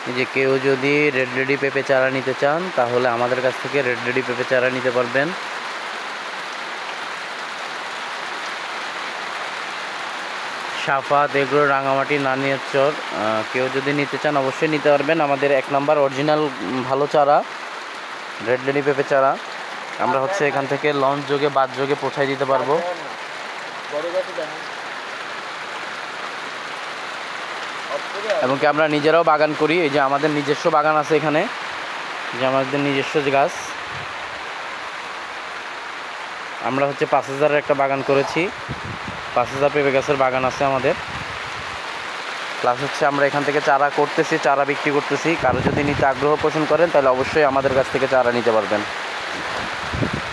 এই যে কেউ যদি রেড লেডি পেঁপে চারা নিতে চান তাহলে আমাদের কাছ থেকে রেড লেডি পেঁপে চারা নিতে পারবেন। সাফাত এগ্রো, রাঙামাটি, নানিয়ারচর। কেউ যদি নিতে চান অবশ্যই নিতে পারবেন। আমাদের 1 নাম্বার অরিজিনাল ভালো চারা রেড লেডি পেঁপে চারা আমরা হচ্ছে এখান থেকে লঞ্চ যোগে বাস যোগে পৌঁছায় দিতে পারবো। এবং কি আমরা নিজেরাও বাগান করি। এই যে আমাদের নিজস্ব বাগান আছে এখানে, যে আমাদের নিজস্ব গাছ। আমরা হচ্ছে 5000-এর একটা বাগান করেছি, 5000 পেঁপে গাছের বাগান আছে আমাদের। প্লাস হচ্ছে আমরা এখান থেকে চারা করতেছি, চারা বিক্রি করতেছি। কারো যদি নিতে আগ্রহ পোষণ করেন তাহলে অবশ্যই আমাদের কাছ থেকে চারা নিতে পারবেন।